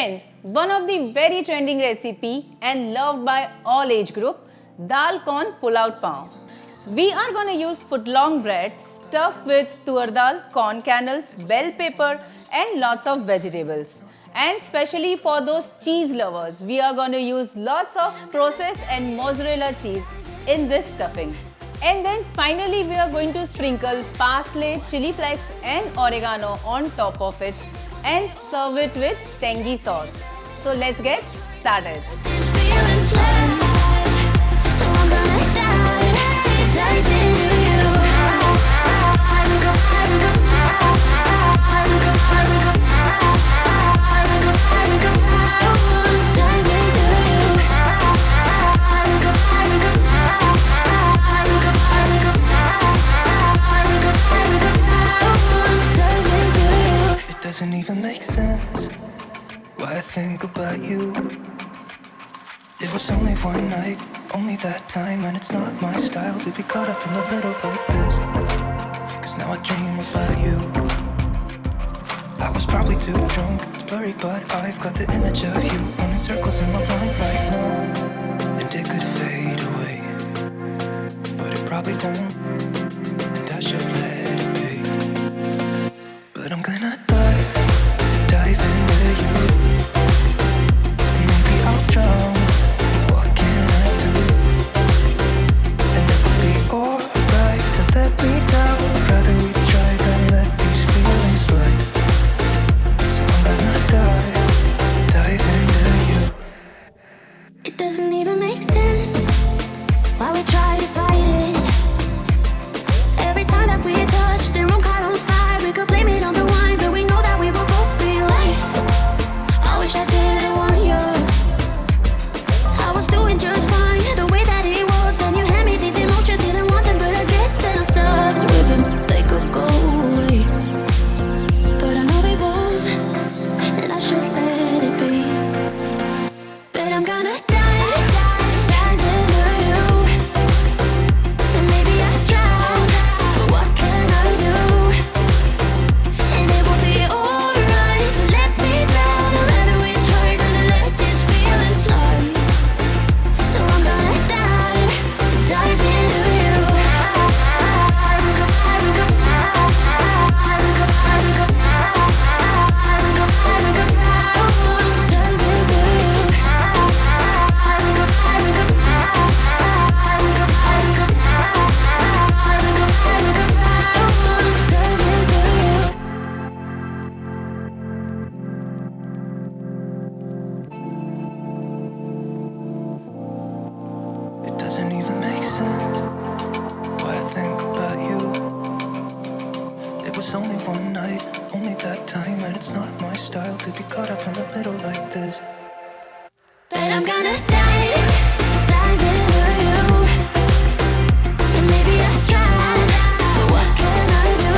Friends, one of the very trending recipe and loved by all age group, Dal Corn Pullout Pav. We are going to use foot-long bread stuffed with Toor Dal, corn kernels, bell pepper and lots of vegetables. And especially for those cheese lovers, we are going to use lots of processed and mozzarella cheese in this stuffing. And then finally we are going to sprinkle parsley, chilli flakes and oregano on top of it and serve it with tangy sauce. So let's get started. Doesn't even make sense why I think about you. It was only one night, only that time, and it's not my style to be caught up in the middle like this. Cause now I dream about you. I was probably too drunk, it's blurry, but I've got the image of you running circles in my mind right now. And it could fade away, but it probably won't, and I should let it be. But I'm gonna dive into you, and maybe I'll drown. What can I do? And it will be alright to let me down. Rather we try than let these feelings slide. So I'm gonna dive into you. It doesn't even make sense why we try to fight it. Every time that we touch, the room caught on fire. We could blame it on the wine, but we know that we will both be lying. I wish I didn't want you. I was doing just fine, the way that it was. Then you hand me these emotions, didn't want them, but I guess that I'm stuck with them. They could go away, but I know they won't, and I should let it be. But I'm gonna dive into you, and maybe I drown, but what can I do? And it will be alright to let me down. I'd rather we try than to let this feeling slide. So I'm gonna dive into you. It doesn't even make sense why I think about you. It was only one night, only that time, and it's not my style to be caught up in the middle like this. But I'm gonna dive into you, and maybe I drown, but what can I do?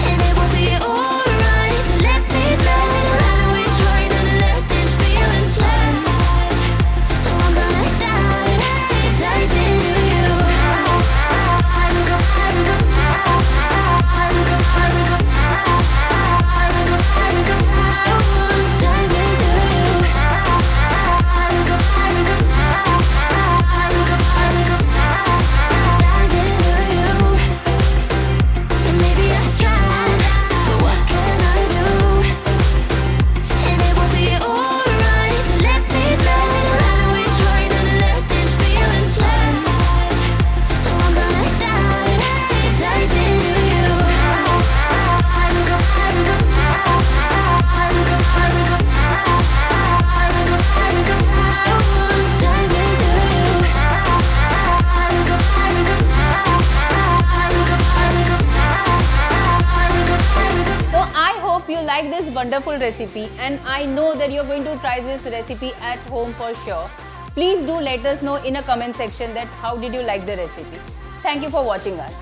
And it will be alright to let me down. I'd rather we try than to let this feeling slide. So I'm gonna dive into you. Dive into you. like this wonderful recipe, and I know that you're going to try this recipe at home for sure. Please do let us know in a comment section that how did you like the recipe. Thank you for watching us.